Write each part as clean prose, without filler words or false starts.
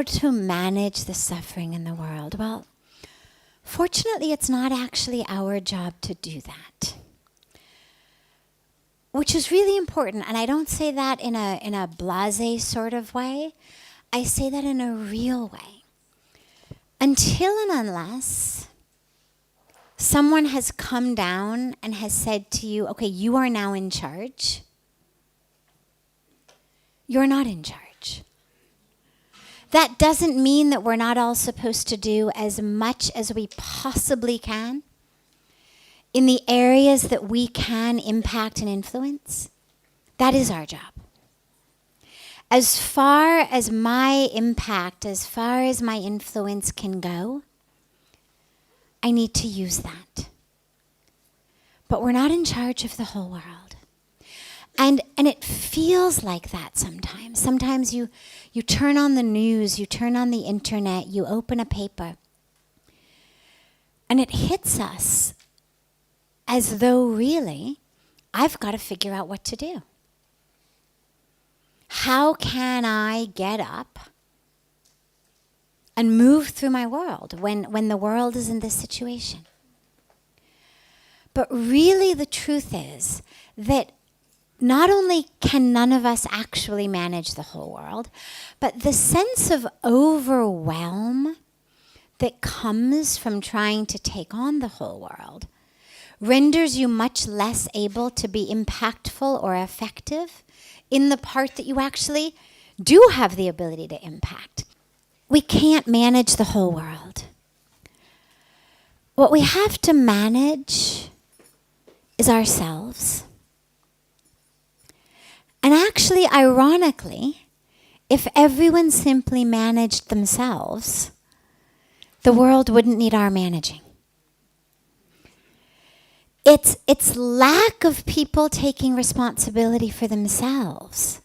to manage the suffering in the world? Well, fortunately, it's not actually our job to do that. Which is really important, and I don't say that in a blasé sort of way. I say that in a real way. Until and unless someone has come down and has said to you, okay, you are now in charge, you're not in charge. That doesn't mean that we're not all supposed to do as much as we possibly can in the areas that we can impact and influence. That is our job. As far as my impact, as far as my influence can go, I need to use that. But we're not in charge of the whole world. And it feels like that sometimes. Sometimes you turn on the news, you turn on the internet, you open a paper, and it hits us as though really, I've got to figure out what to do. How can I get up and move through my world when the world is in this situation? But really the truth is that not only can none of us actually manage the whole world, but the sense of overwhelm that comes from trying to take on the whole world renders you much less able to be impactful or effective in the part that you actually do have the ability to impact. We can't manage the whole world. What we have to manage is ourselves. And actually, ironically, if everyone simply managed themselves, the world wouldn't need our managing. It's lack of people taking responsibility for themselves.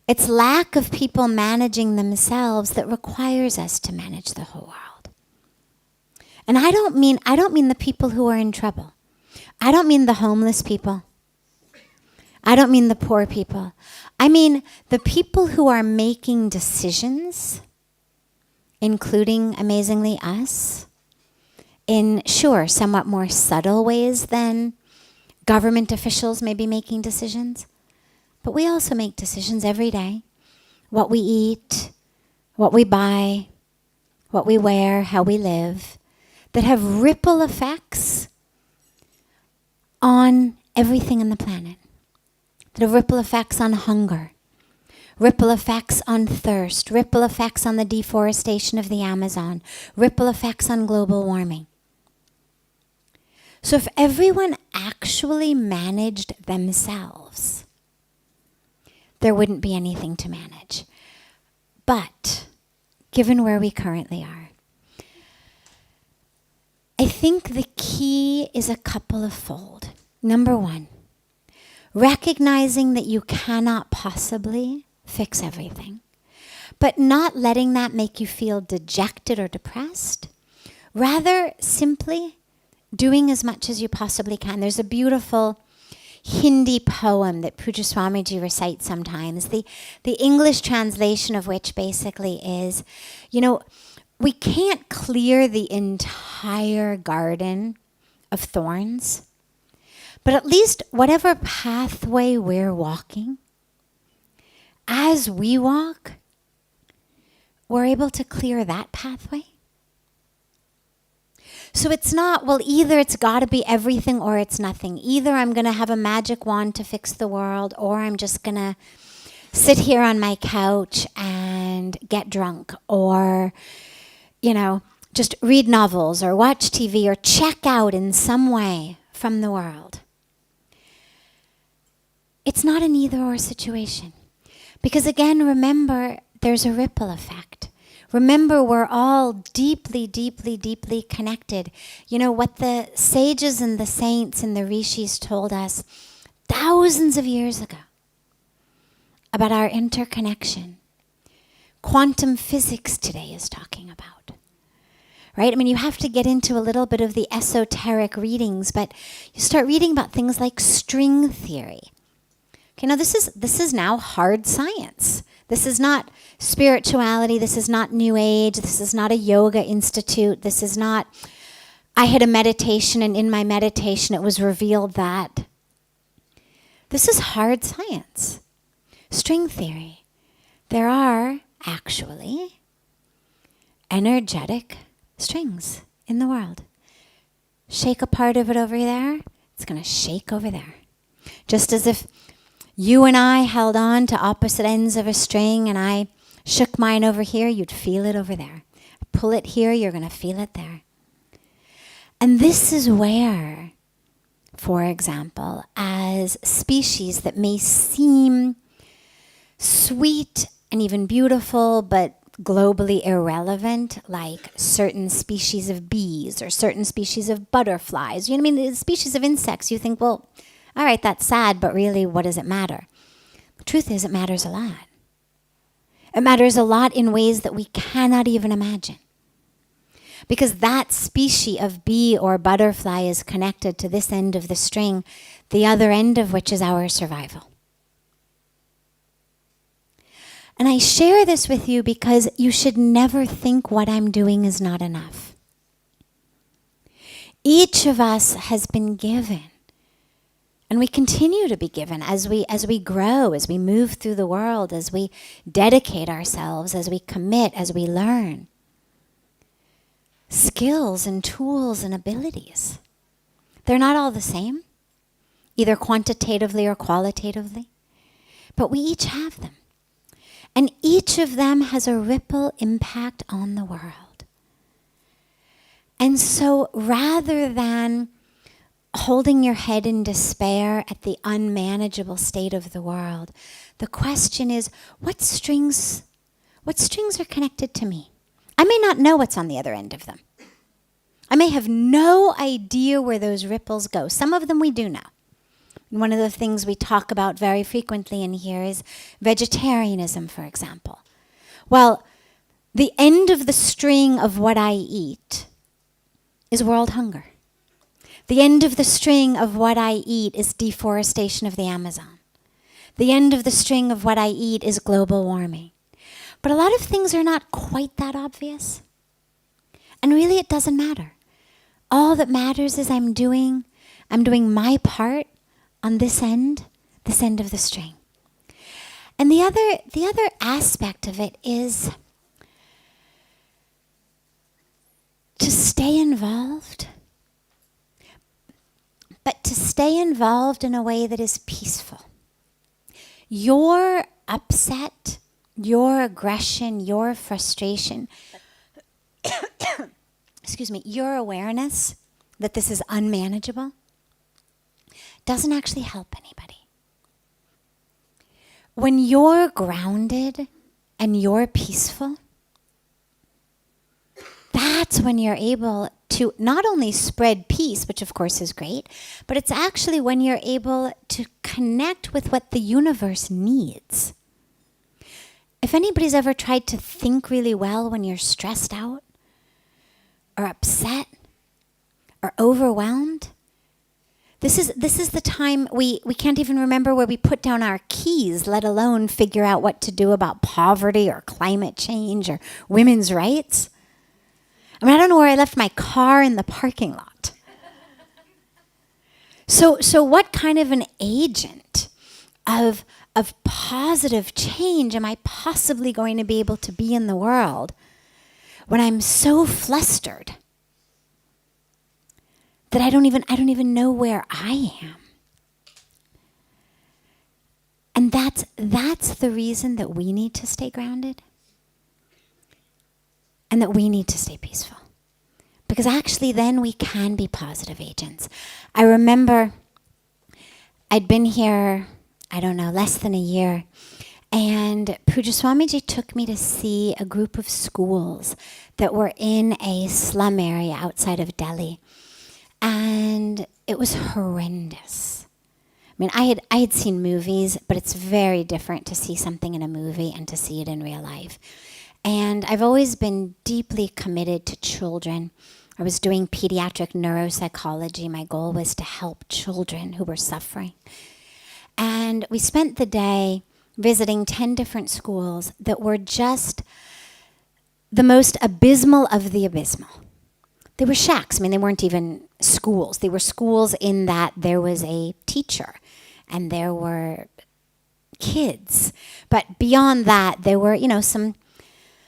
It's lack of people managing themselves that requires us to manage the whole world. And I don't mean the people who are in trouble. I don't mean the homeless people. I don't mean the poor people. I mean the people who are making decisions, including, amazingly, us, in, sure, somewhat more subtle ways than government officials may be making decisions. But we also make decisions every day. What we eat, what we buy, what we wear, how we live, that have ripple effects on everything on the planet. That have ripple effects on hunger, ripple effects on thirst, ripple effects on the deforestation of the Amazon, ripple effects on global warming. So if everyone actually managed themselves, there wouldn't be anything to manage. But given where we currently are, I think the key is a couple of fold. Number one, recognizing that you cannot possibly fix everything, but not letting that make you feel dejected or depressed. Rather, simply doing as much as you possibly can. There's a beautiful Hindi poem that Pujya Swamiji recites sometimes, the English translation of which basically is, we can't clear the entire garden of thorns, but at least whatever pathway we're walking, as we walk, we're able to clear that pathway. So it's not, well, either it's got to be everything or it's nothing. Either I'm going to have a magic wand to fix the world, or I'm just going to sit here on my couch and get drunk, or, just read novels or watch TV or check out in some way from the world. It's not an either or situation. Because again, remember, there's a ripple effect. Remember, we're all deeply, deeply, deeply connected. What the sages and the saints and the rishis told us thousands of years ago about our interconnection. Quantum physics today is talking about. Right? You have to get into a little bit of the esoteric readings, but you start reading about things like string theory. Okay, now this is now hard science. This is not spirituality. This is not New Age. This is not a yoga institute. This is not, I had a meditation and in my meditation it was revealed that. This is hard science. String theory. There are actually energetic strings in the world. Shake a part of it over there, it's going to shake over there. Just as if you and I held on to opposite ends of a string and I shook mine over here, you'd feel it over there. Pull it here, you're going to feel it there. And this is where, for example, as species that may seem sweet and even beautiful, but globally irrelevant, like certain species of bees or certain species of butterflies, you know what I mean? The species of insects, you think, well, all right, that's sad, but really, what does it matter? The truth is, it matters a lot. It matters a lot in ways that we cannot even imagine. Because that species of bee or butterfly is connected to this end of the string, the other end of which is our survival. And I share this with you because you should never think what I'm doing is not enough. Each of us has been given, and we continue to be given as we grow, as we move through the world, as we dedicate ourselves, as we commit, as we learn. Skills and tools and abilities. They're not all the same, either quantitatively or qualitatively, but we each have them. And each of them has a ripple impact on the world. And so rather than holding your head in despair at the unmanageable state of the world, the question is, what strings are connected to me? I may not know what's on the other end of them. I may have no idea where those ripples go. Some of them we do know. One of the things we talk about very frequently in here is vegetarianism, for example. Well, the end of the string of what I eat is world hunger. The end of the string of what I eat is deforestation of the Amazon. The end of the string of what I eat is global warming. But a lot of things are not quite that obvious. And really it doesn't matter. All that matters is I'm doing my part on this end of the string. And the other aspect of it is to stay involved, but to stay involved in a way that is peaceful. Your upset, your aggression, your frustration, your awareness that this is unmanageable doesn't actually help anybody. When you're grounded and you're peaceful, that's when you're able to not only spread peace, which of course is great, but it's actually when you're able to connect with what the universe needs. If anybody's ever tried to think really well when you're stressed out or upset or overwhelmed, this is the time we can't even remember where we put down our keys, let alone figure out what to do about poverty or climate change or women's rights. I mean, I don't know where I left my car in the parking lot. So what kind of an agent of positive change am I possibly going to be able to be in the world when I'm so flustered that I don't even know where I am? And that's the reason that we need to stay grounded and that we need to stay peaceful. Because actually then we can be positive agents. I remember I'd been here, less than a year, and Pujya Swamiji took me to see a group of schools that were in a slum area outside of Delhi. And it was horrendous. I mean, I had seen movies, but it's very different to see something in a movie and to see it in real life. And I've always been deeply committed to children. I was doing pediatric neuropsychology. My goal was to help children who were suffering. And we spent the day visiting 10 different schools that were just the most abysmal of the abysmal. They were shacks. I mean, they weren't even schools. They were schools in that there was a teacher and there were kids. But beyond that, there were, some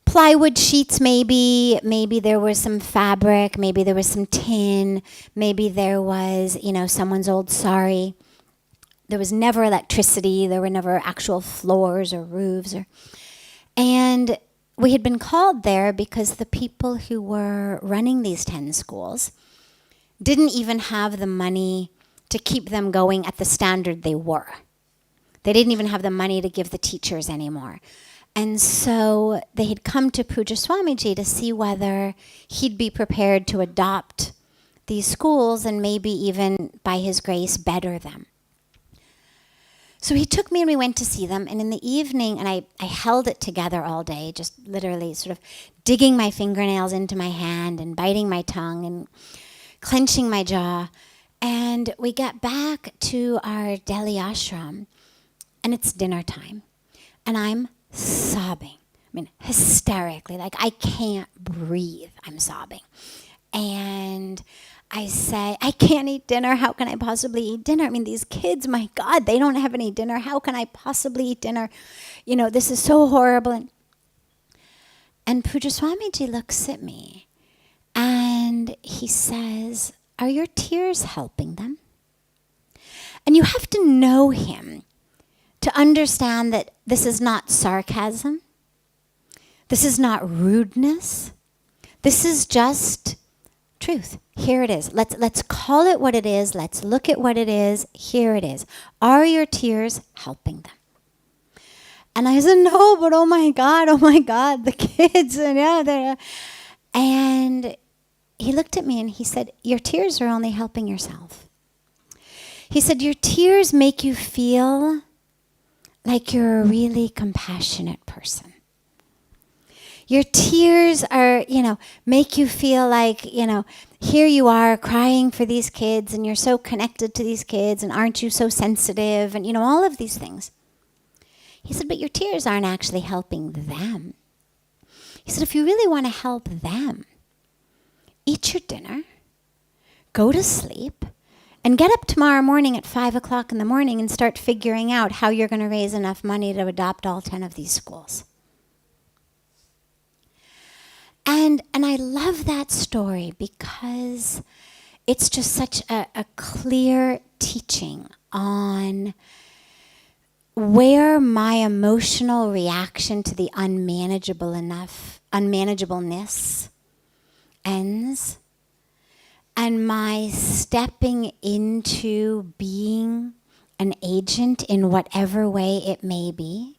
plywood sheets maybe. Maybe there was some fabric. Maybe there was some tin. Maybe there was, someone's old sari. There was never electricity. There were never actual floors or roofs. And we had been called there because the people who were running these 10 schools didn't even have the money to keep them going at the standard they were. They didn't even have the money to give the teachers anymore. And so they had come to Puja Swamiji to see whether he'd be prepared to adopt these schools and maybe even, by his grace, better them. So he took me and we went to see them. And in the evening, and I held it together all day, just literally sort of digging my fingernails into my hand and biting my tongue and clenching my jaw. And we get back to our Delhi ashram, and it's dinner time. And I'm sobbing. I mean, hysterically, like I can't breathe. I'm sobbing. And I say, I can't eat dinner. How can I possibly eat dinner? I mean, these kids, my God, they don't have any dinner. How can I possibly eat dinner? This is so horrible. And Puja Swamiji looks at me and he says, are your tears helping them? And you have to know him to understand that this is not sarcasm. This is not rudeness. This is just truth. Here it is. Let's call it what it is. Let's look at what it is. Here it is. Are your tears helping them? And I said, no, but oh my God, the kids. And he looked at me and he said, your tears are only helping yourself. He said, your tears make you feel like you're a really compassionate person. Your tears are, make you feel like, here you are crying for these kids and you're so connected to these kids and aren't you so sensitive and, all of these things. He said, but your tears aren't actually helping them. He said, if you really want to help them, eat your dinner, go to sleep, and get up tomorrow morning at 5 o'clock in the morning and start figuring out how you're going to raise enough money to adopt all 10 of these schools. And I love that story because it's just such a clear teaching on where my emotional reaction to the unmanageableness ends, and my stepping into being an agent in whatever way it may be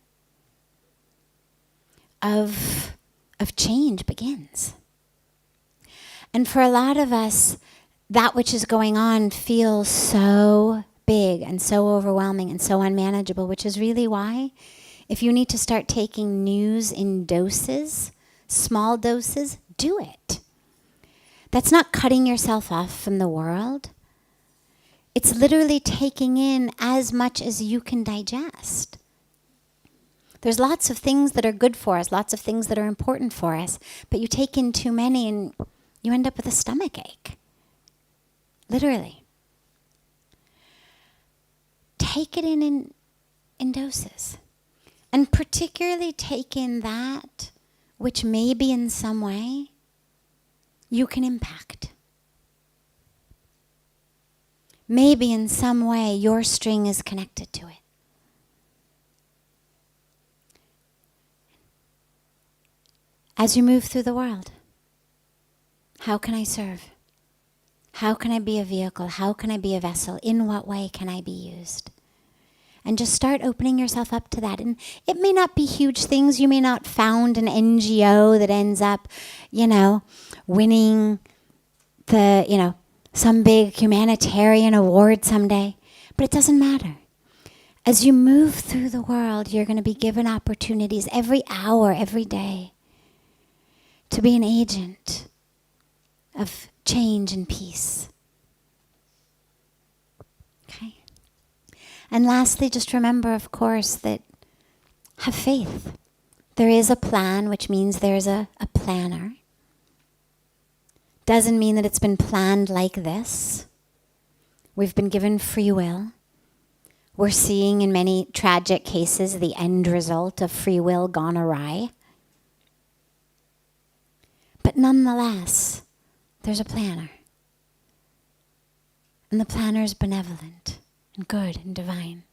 of change begins. And for a lot of us, that which is going on feels so big and so overwhelming and so unmanageable, which is really why, if you need to start taking news in doses, small doses, do it. That's not cutting yourself off from the world. It's literally taking in as much as you can digest. There's lots of things that are good for us, lots of things that are important for us, but you take in too many and you end up with a stomach ache. Literally. Take it in doses. And particularly take in that which maybe in some way you can impact. Maybe in some way your string is connected to it. As you move through the world, how can I serve? How can I be a vehicle? How can I be a vessel? In what way can I be used? And just start opening yourself up to that. And it may not be huge things. You may not found an NGO that ends up, winning the, some big humanitarian award someday. But it doesn't matter. As you move through the world, you're going to be given opportunities every hour, every day, to be an agent of change and peace. Okay? And lastly, just remember, of course, that have faith. There is a plan, which means there's a planner. Doesn't mean that it's been planned like this. We've been given free will. We're seeing in many tragic cases the end result of free will gone awry. But nonetheless, there's a planner. And the planner is benevolent and good and divine.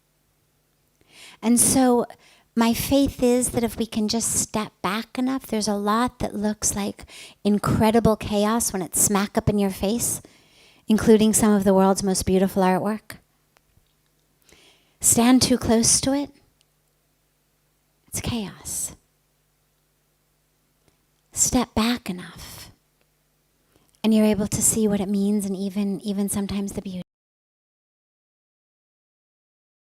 And so my faith is that if we can just step back enough, there's a lot that looks like incredible chaos when it's smack up in your face, including some of the world's most beautiful artwork. Stand too close to it, it's chaos. Step back enough, and you're able to see what it means and even sometimes the beauty.